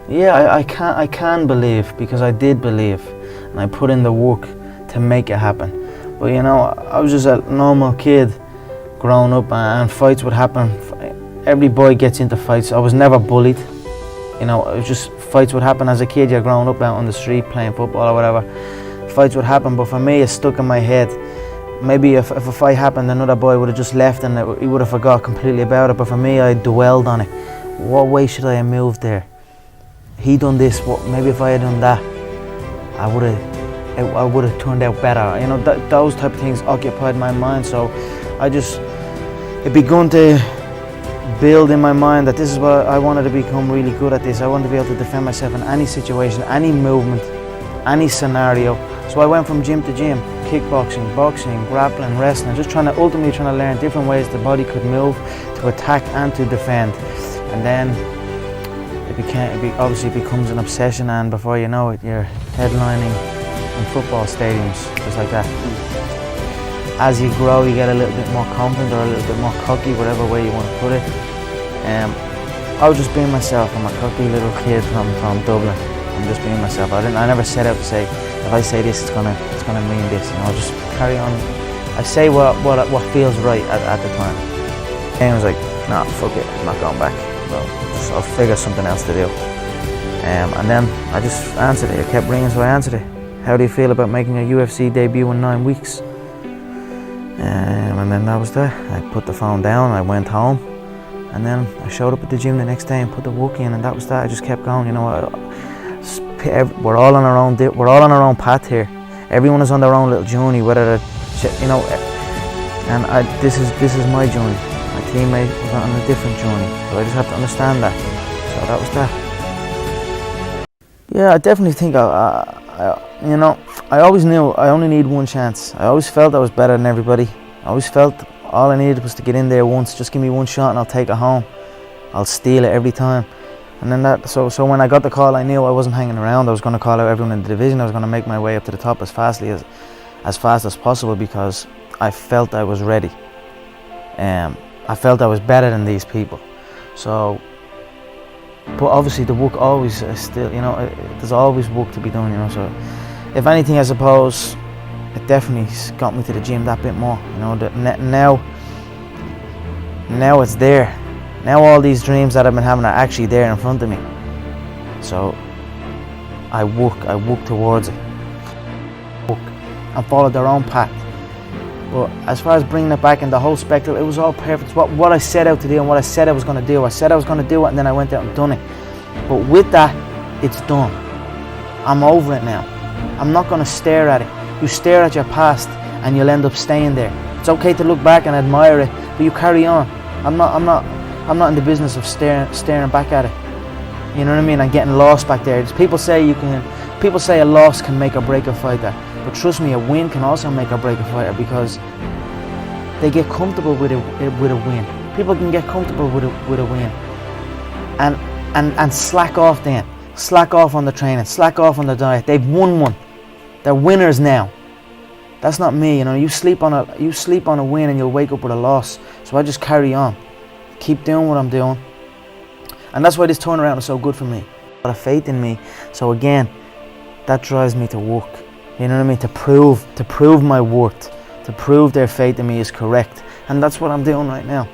Yeah, I can believe, because I did believe, and I put in the work to make it happen. But you know, I was just a normal kid growing up, and fights would happen. Every boy gets into fights. I was never bullied. You know, it was just fights would happen as a kid. You're growing up out on the street playing football or whatever. Fights would happen, but for me, it stuck in my head. Maybe if a fight happened, another boy would have just left and he would have forgot completely about it. But for me, I dwelled on it. What way should I have moved there? He done this. What? Maybe if I had done that, I would have turned out better. You know, those type of things occupied my mind. So it begun to build in my mind that this is what I wanted to become really good at. This I wanted to be able to defend myself in any situation, any movement, any scenario. So I went from gym to gym, kickboxing, boxing, grappling, wrestling, just ultimately trying to learn different ways the body could move to attack and to defend. And then it obviously becomes an obsession, and before you know it, you're headlining in football stadiums, just like that. As you grow, you get a little bit more confident or a little bit more cocky, whatever way you want to put it. I was just being myself. I'm a cocky little kid from Dublin. I'm just being myself. I never set out to say, if I say this, it's gonna mean this. You know, just carry on. I say what feels right at the time. And I was like, nah, fuck it, I'm not going back. No, I'll figure something else to do. And then I just answered it. It kept ringing, so I answered it. How do you feel about making a UFC debut in 9 weeks? And then that was that. I put the phone down, I went home, and then I showed up at the gym the next day and put the work in, and that was that. I just kept going. You know, we're all on our own path here. Everyone is on their own little journey, whether you know. And this is my journey. My teammate was on a different journey, so I just have to understand that. So that was that. Yeah, I definitely think you know, I always knew I only need one chance. I always felt I was better than everybody. I always felt all I needed was to get in there once. Just give me one shot and I'll take it home. I'll steal it every time. And then so when I got the call, I knew I wasn't hanging around. I was going to call out everyone in the division. I was going to make my way up to the top as fast as possible, because I felt I was ready. I felt I was better than these people. So, but obviously the work always still, you know, there's always work to be done, you know. So, if anything, I suppose it definitely got me to the gym that bit more. You know, that now it's there. Now all these dreams that I've been having are actually there in front of me. So I work towards it. Work and follow their own path. But as far as bringing it back in the whole spectrum, it was all perfect. What I set out to do and what I said I was going to do. I said I was going to do it, and then I went out and done it. But with that, it's done. I'm over it now. I'm not going to stare at it. You stare at your past and you'll end up staying there. It's okay to look back and admire it, but you carry on. I'm not in the business of staring back at it. You know what I mean? And getting lost back there. People say a loss can make or break a fighter, but trust me, a win can also make or break a fighter, because they get comfortable with a win. People can get comfortable with a win, and slack off then. Slack off on the training. Slack off on the diet. They've won one. They're winners now. That's not me. You know, you sleep on a win and you'll wake up with a loss. So I just carry on. Keep doing what I'm doing, and that's why this turnaround is so good for me. A lot of faith in me. So again, that drives me to work. You know what I mean? To prove my worth, to prove their faith in me is correct, and that's what I'm doing right now.